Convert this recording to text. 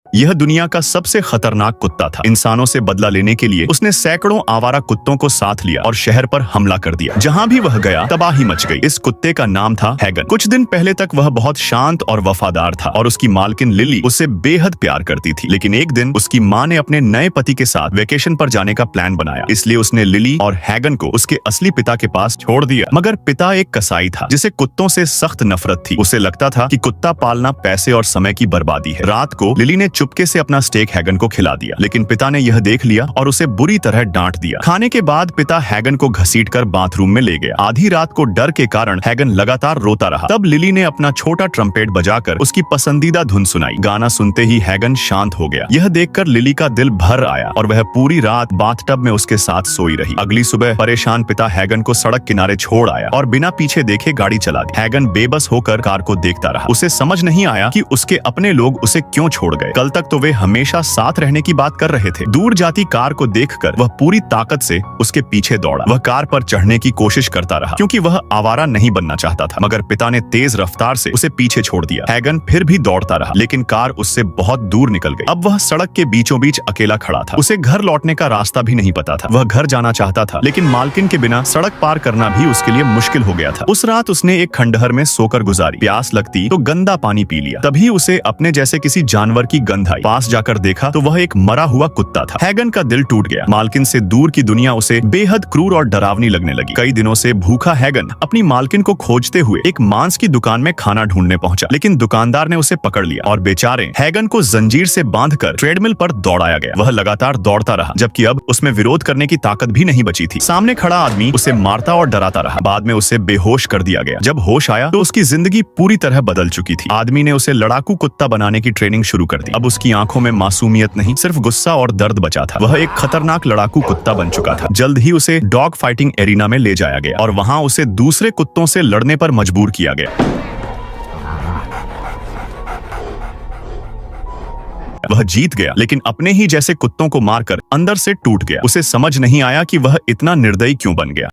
यह दुनिया का सबसे खतरनाक कुत्ता था। इंसानों से बदला लेने के लिए उसने सैकड़ों आवारा कुत्तों को साथ लिया और शहर पर हमला कर दिया। जहां भी वह गया तबाही मच गई। इस कुत्ते का नाम था हैगन। कुछ दिन पहले तक वह बहुत शांत और वफादार था और उसकी मालकिन लिली उसे बेहद प्यार करती थी। लेकिन एक दिन उसकी माँ ने अपने नए पति के साथ वेकेशन पर जाने का प्लान बनाया, इसलिए उसने लिली और हैगन को उसके असली पिता के पास छोड़ दिया। मगर पिता एक कसाई था जिसे कुत्तों से सख्त नफरत थी। उसे लगता था कि कुत्ता पालना पैसे और समय की बर्बादी है। रात को लिली ने चुपके से अपना स्टेक हैगन को खिला दिया, लेकिन पिता ने यह देख लिया और उसे बुरी तरह डांट दिया। खाने के बाद पिता हैगन को घसीटकर बाथरूम में ले गया। आधी रात को डर के कारण हैगन लगातार रोता रहा। तब लिली ने अपना छोटा ट्रम्पेट बजाकर उसकी पसंदीदा धुन सुनाई। गाना सुनते ही हैगन शांत हो गया। यह देखकर लिली का दिल भर आया और वह पूरी रात बाथटब में उसके साथ सोई रही। अगली सुबह परेशान पिता हैगन को सड़क किनारे छोड़ आया और बिना पीछे देखे गाड़ी चला दी। हैगन बेबस होकर कार को देखता रहा। उसे समझ नहीं आया कि उसके अपने लोग उसे क्यों छोड़ गए। कल तक तो वे हमेशा साथ रहने की बात कर रहे थे। दूर जाती कार को देखकर वह पूरी ताकत से उसके पीछे दौड़ा। वह कार पर चढ़ने की कोशिश करता रहा क्योंकि वह आवारा नहीं बनना चाहता था, मगर पिता ने तेज रफ्तार से उसे पीछे छोड़ दिया। हैगन फिर भी दौड़ता रहा, लेकिन कार उससे बहुत दूर निकल गई। अब वह सड़क के बीचों बीच अकेला खड़ा था। उसे घर लौटने का रास्ता भी नहीं पता था। वह घर जाना चाहता था, लेकिन मालकिन के बिना सड़क पार करना भी उसके लिए मुश्किल हो गया था। उस रात उसने एक खंडहर में सोकर गुजारी। प्यास लगती तो गंदा पानी पी लिया। तभी उसे अपने जैसे किसी जानवर की गंध आई। पास जाकर देखा तो वह एक मरा हुआ कुत्ता था। हैगन का दिल टूट गया। मालकिन से दूर की दुनिया उसे बेहद क्रूर और डरावनी लगने लगी। कई दिनों से भूखा हैगन अपनी मालकिन को खोजते हुए एक मांस की दुकान में खाना ढूंढने पहुंचा, लेकिन दुकानदार ने उसे पकड़ लिया और बेचारे हैगन को जंजीर से बांधकर ट्रेडमिल पर दौड़ाया गया। वह लगातार दौड़ता रहा, जबकि अब उसमें विरोध करने की ताकत भी नहीं बची थी। सामने खड़ा आदमी उसे मारता और डराता रहा। बाद में उसे बेहोश कर दिया गया। जब होश आया तो उसकी जिंदगी पूरी तरह बदल चुकी थी। आदमी ने उसे लड़ाकू कुत्ता बनाने की ट्रेनिंग शुरू कर दी। अब उसकी आंखों में मासूमियत नहीं, सिर्फ गुस्सा और दर्द बचा था। वह एक खतरनाक लड़ाकू कुत्ता बन चुका था। जल्द ही उसे डॉग फाइटिंग एरिना में ले जाया गया और वहां उसे दूसरे कुत्तों से लड़ने पर मजबूर किया गया। वह जीत गया, लेकिन अपने ही जैसे कुत्तों को मारकर अंदर से टूट गया। उसे समझ नहीं आया कि वह इतना निर्दयी क्यों बन गया।